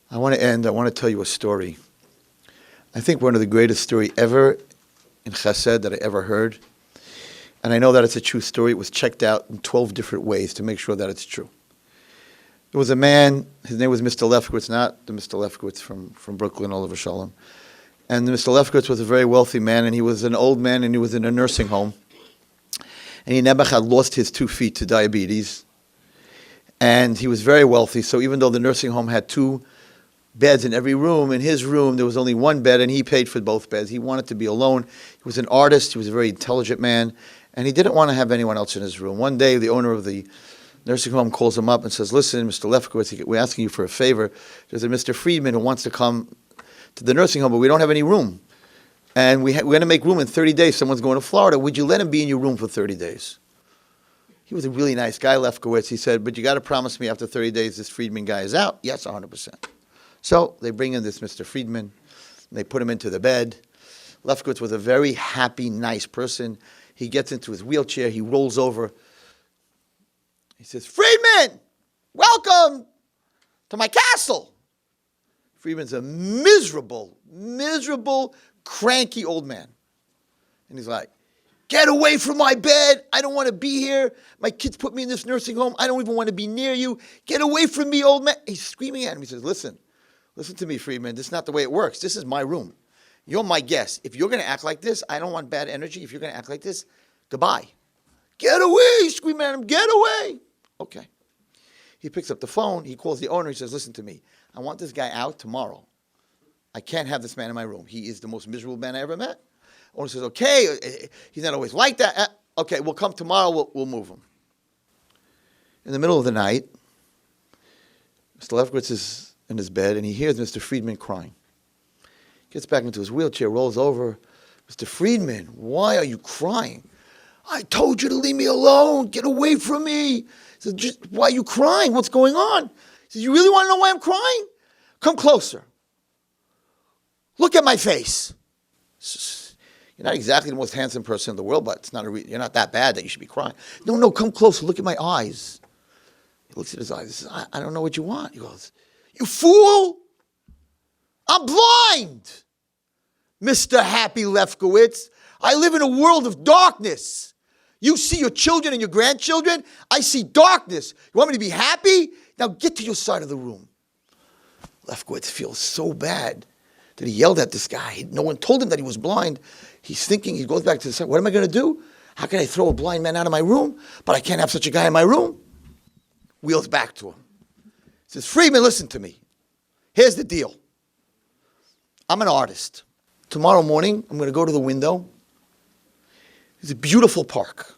I want to tell you a story. I think one of the greatest story ever in Chesed that I ever heard. And I know that it's a true story. It was checked out in 12 different ways to make sure that it's true. There was a man, his name was Mr. Lefkowitz, not the Mr. Lefkowitz from Brooklyn, Oliver Shalom. And Mr. Lefkowitz was a very wealthy man, and he was an old man, and he was in a nursing home. And he never had lost his 2 feet to diabetes. And he was very wealthy, so even though the nursing home had 2 beds in every room, in his room there was only 1 bed, and he paid for both beds. He wanted to be alone. He was an artist, he was a very intelligent man, and he didn't want to have anyone else in his room. One day, the owner of the nursing home calls him up and says, listen, Mr. Lefkowitz, we're asking you for a favor. There's a Mr. Friedman who wants to come to the nursing home, but we don't have any room. And we're going to make room in 30 days. Someone's going to Florida. Would you let him be in your room for 30 days? He was a really nice guy, Lefkowitz. He said, but you got to promise me after 30 days this Friedman guy is out. Yes, 100%. So they bring in this Mr. Friedman. And they put him into the bed. Lefkowitz was a very happy, nice person. He gets into his wheelchair. He rolls over. He says, Friedman, welcome to my castle. Friedman's a miserable, cranky old man. And he's like, get away from my bed. I don't want to be here. My kids put me in this nursing home. I don't even want to be near you. Get away from me, old man. He's screaming at him. He says, listen to me, Friedman. This is not the way it works. This is my room. You're my guest. If you're going to act like this, I don't want bad energy. If you're going to act like this, goodbye. Get away, screaming at him. Get away. Okay. He picks up the phone. He calls the owner. He says, listen to me. I want this guy out tomorrow. I can't have this man in my room. He is the most miserable man I ever met. Owner says, okay, he's not always like that. Okay, we'll come tomorrow. We'll move him. In the middle of the night, Mr. Lefkowitz is in his bed, and he hears Mr. Friedman crying. Gets back into his wheelchair, rolls over. Mr. Friedman, why are you crying? I told you to leave me alone. Get away from me. He says, why are you crying? What's going on? He says, you really want to know why I'm crying? Come closer. Look at my face. You're not exactly the most handsome person in the world, but it's not you're not that bad that you should be crying. No, come closer. Look at my eyes. He looks at his eyes. He says, I don't know what you want. He goes, you fool. I'm blind, Mr. Happy Lefkowitz. I live in a world of darkness. You see your children and your grandchildren. I see darkness. You want me to be happy? Now get to your side of the room. Lefkowitz feels so bad that he yelled at this guy. No one told him that he was blind. He's thinking, he goes back to the side. What am I going to do? How can I throw a blind man out of my room? But I can't have such a guy in my room. Wheels back to him. He says, Friedman, listen to me. Here's the deal. I'm an artist. Tomorrow morning, I'm going to go to the window. It's a beautiful park.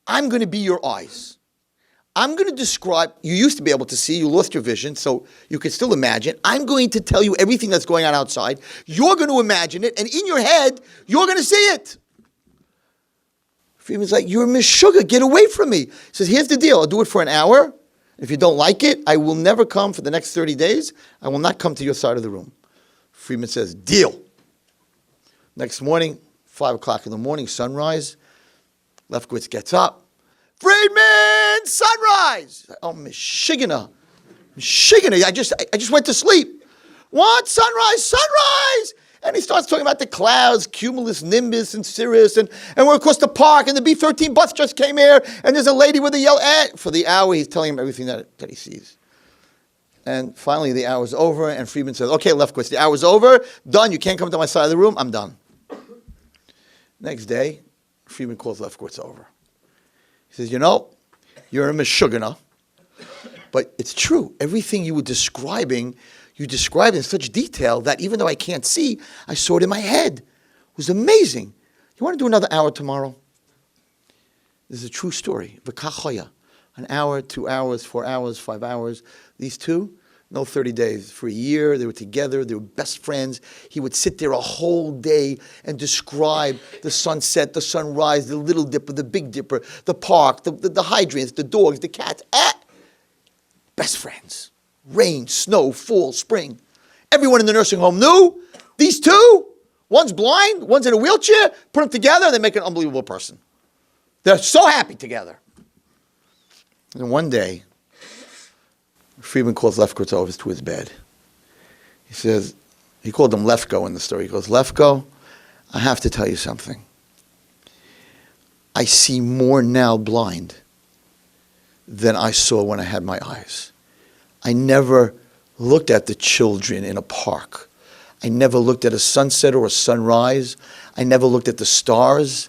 I'm going to be your eyes. I'm going to describe, you used to be able to see, you lost your vision, so you can still imagine. I'm going to tell you everything that's going on outside. You're going to imagine it, and in your head, you're going to see it. Friedman's like, you're Miss Sugar, get away from me. He says, here's the deal, I'll do it for an hour. If you don't like it, I will never come for the next 30 days. I will not come to your side of the room. Friedman says, deal. Next morning, 5 o'clock in the morning, sunrise. Lefkowitz gets up. Friedman, sunrise. Oh, Michiganer. I just went to sleep. What? Sunrise. And he starts talking about the clouds, cumulus, nimbus, and cirrus, and we're across the park, and the B-13 bus just came here, and there's a lady with a yellow ad. For the hour, he's telling him everything that he sees. And finally, the hour's over, and Friedman says, okay, Lefkowitz, the hour's over, done, you can't come to my side of the room, I'm done. Next day, Friedman calls Lefkowitz over. He says, you're a Meshuggah, but it's true. Everything you were describing, you described in such detail that even though I can't see, I saw it in my head. It was amazing. You want to do another hour tomorrow? This is a true story. V'kachoya. An hour, 2 hours, 4 hours, 5 hours. These two, no 30 days. For a year, they were together. They were best friends. He would sit there a whole day and describe the sunset, the sunrise, the Little Dipper, the Big Dipper, the park, the hydrants, the dogs, the cats. Best friends. Rain, snow, fall, spring. Everyone in the nursing home knew these two, one's blind, one's in a wheelchair, put them together, they make an unbelievable person. They're so happy together. And one day, Friedman calls Lefkowitz over to his bed. He says, he called him Lefko in the story. He goes, Lefko, I have to tell you something. I see more now blind than I saw when I had my eyes. I never looked at the children in a park. I never looked at a sunset or a sunrise. I never looked at the stars.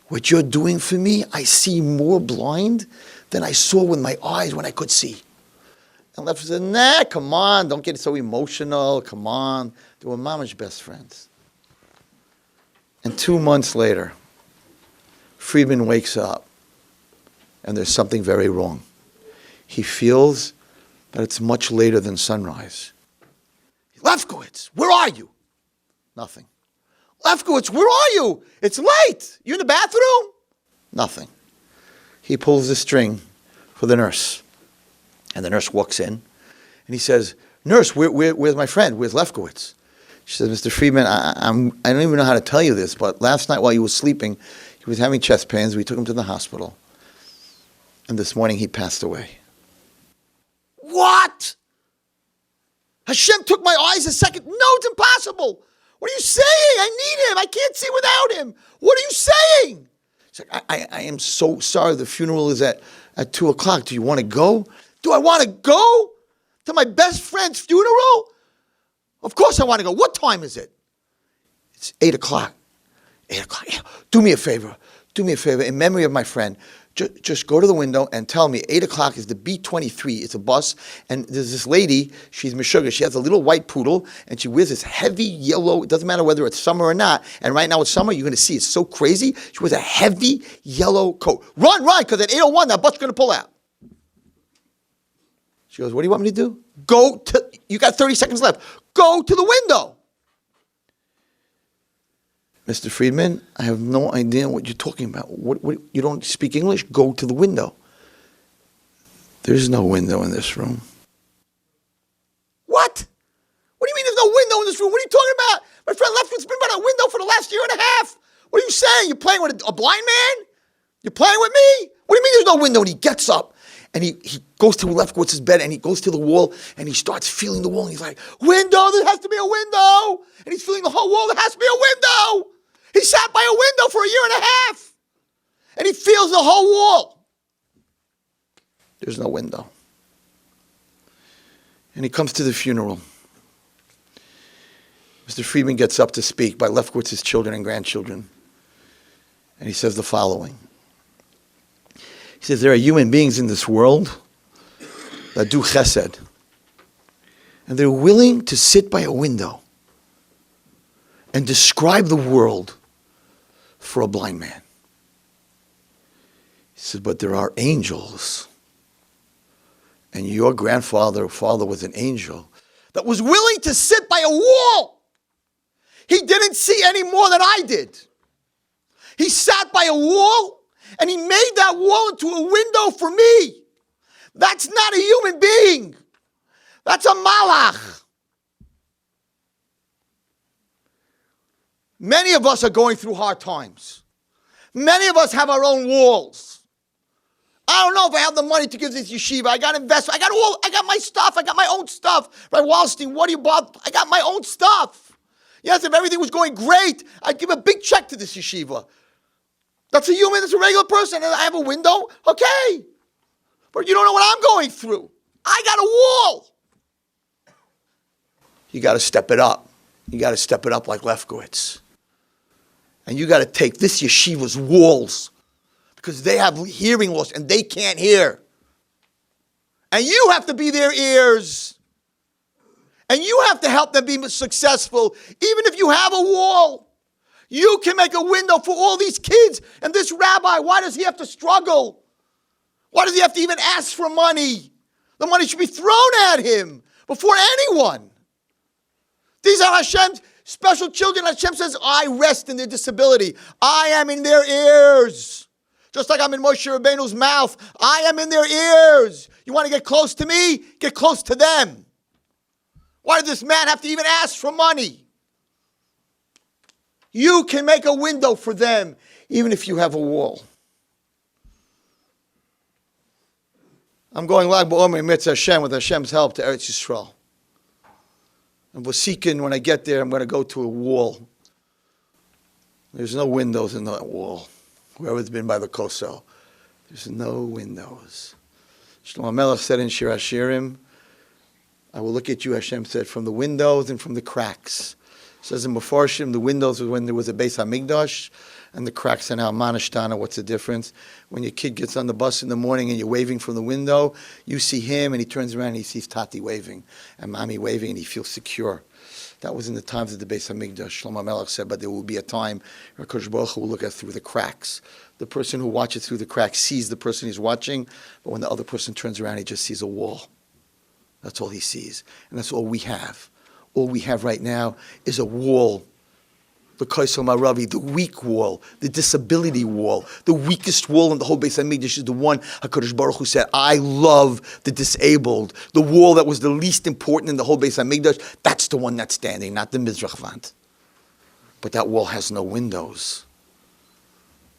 What you're doing for me, I see more blind than I saw with my eyes when I could see. And Lefko said, nah, come on, don't get so emotional, come on. They were Mama's best friends. And 2 months later, Friedman wakes up, and there's something very wrong. He feels that it's much later than sunrise. Lefkowitz, where are you? Nothing. Lefkowitz, where are you? It's late. You in the bathroom? Nothing. He pulls the string for the nurse. And the nurse walks in, and he says, Nurse, where's my friend? Where's Lefkowitz? She says, Mr. Friedman, I don't even know how to tell you this, but last night while you were sleeping, he was having chest pains. We took him to the hospital. And this morning he passed away. What? Hashem took my eyes a second. No, it's impossible. What are you saying? I need him. I can't see without him. What are you saying? She's like, I am so sorry. The funeral is at 2 o'clock. Do you want to go? Do I want to go to my best friend's funeral? Of course I want to go. What time is it? It's 8 o'clock. 8 o'clock. Yeah. Do me a favor. In memory of my friend, just go to the window and tell me 8 o'clock is the B23. It's a bus. And there's this lady, she's Meshuggah. She has a little white poodle, and she wears this heavy yellow, it doesn't matter whether it's summer or not. And right now it's summer, you're going to see it's so crazy. She wears a heavy yellow coat. Run, because at 8:01, that bus is going to pull out. She goes, what do you want me to do? You got 30 seconds left. Go to the window. Mr. Friedman, I have no idea what you're talking about. What, you don't speak English? Go to the window. There's no window in this room. What? What do you mean there's no window in this room? What are you talking about? My friend Lefkowitz been by a window for the last year and a half. What are you saying? You're playing with a blind man? You're playing with me? What do you mean there's no window? And he gets up. And he goes to Lefkowitz's bed, and he goes to the wall, and he starts feeling the wall. And he's like, window, there has to be a window. And he's feeling the whole wall, there has to be a window. He sat by a window for a year and a half. And he feels the whole wall. There's no window. And he comes to the funeral. Mr. Friedman gets up to speak by Lefkowitz's children and grandchildren. And he says the following. He says, there are human beings in this world that do chesed. And they're willing to sit by a window and describe the world for a blind man. He says, but there are angels. And your father was an angel that was willing to sit by a wall. He didn't see any more than I did. He sat by a wall, and he made that wall into a window for me. That's not a human being. That's a malach. Many of us are going through hard times. Many of us have our own walls. I don't know if I have the money to give this yeshiva. I got investment. I got my stuff. I got my own stuff. Right, Wallerstein, what do you bother? I got my own stuff. Yes, if everything was going great, I'd give a big check to this yeshiva. That's a human, that's a regular person, and I have a window, okay. But you don't know what I'm going through. I got a wall. You got to step it up. You got to step it up like Lefkowitz. And you got to take this yeshiva's walls because they have hearing loss and they can't hear. And you have to be their ears. And you have to help them be successful, even if you have a wall. You can make a window for all these kids. And this rabbi, why does he have to struggle? Why does he have to even ask for money? The money should be thrown at him before anyone. These are Hashem's special children. Hashem says, I rest in their disability. I am in their ears. Just like I'm in Moshe Rabbeinu's mouth. I am in their ears. You want to get close to me? Get close to them. Why did this man have to even ask for money? You can make a window for them, even if you have a wall. I'm going Lag BaOmer Mitzvah Hashem with Hashem's help to Eretz Yisrael. And Vosikin, when I get there, I'm going to go to a wall. There's no windows in that wall. Whoever's been by the Kosel, there's no windows. Shlomo Melech said in Shir HaShirim, I will look at you, Hashem said, from the windows and from the cracks. It says in Mefarshim, the windows was when there was a Beis HaMikdash, and the cracks are now Manashtana. What's the difference? When your kid gets on the bus in the morning and you're waving from the window, you see him and he turns around and he sees Tati waving and Mommy waving and he feels secure. That was in the times of the Beis HaMikdash. Shlomo Melech said, but there will be a time where HaKadosh Baruch Hu will look at through the cracks. The person who watches through the cracks sees the person he's watching, but when the other person turns around, he just sees a wall. That's all he sees. And that's all we have. All we have right now is a wall. The Kaisel Maravi, the weak wall, the disability wall, the weakest wall in the whole Beis HaMikdash is the one HaKadosh Baruch Hu said, I love the disabled. The wall that was the least important in the whole Beis HaMikdash, that's the one that's standing, not the Mizrach Vant. But that wall has no windows.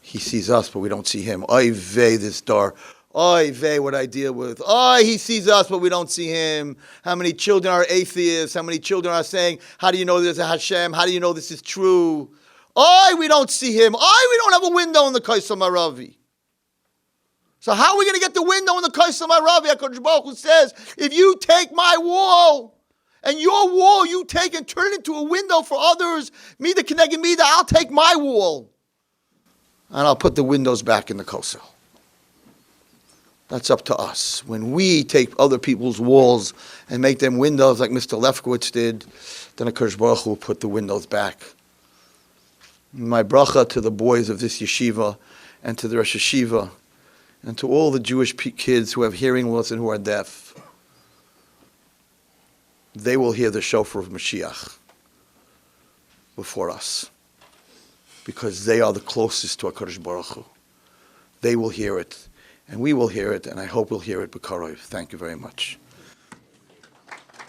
He sees us, but we don't see him. Oy vey, this door. Oy vey, what I deal with. Oy, he sees us, but we don't see him. How many children are atheists? How many children are saying, how do you know there's a Hashem? How do you know this is true? Oy, we don't see him. Oy, we don't have a window in the Kaisel Maravi. So how are we going to get the window in the Kaisel Maravi? HaKadosh Baruch Hu says, if you take my wall, and your wall you take and turn it into a window for others, Mida Keneged Mida, I'll take my wall. And I'll put the windows back in the Kosel. That's up to us. When we take other people's walls and make them windows like Mr. Lefkowitz did, then HaKadosh Baruch Hu will put the windows back. My bracha to the boys of this yeshiva and to the Rosh Yeshiva and to all the Jewish kids who have hearing loss and who are deaf. They will hear the shofar of Mashiach before us, because they are the closest to HaKadosh Baruch Hu. They will hear it, and we will hear it, and I hope we'll hear it b'karov. Thank you very much.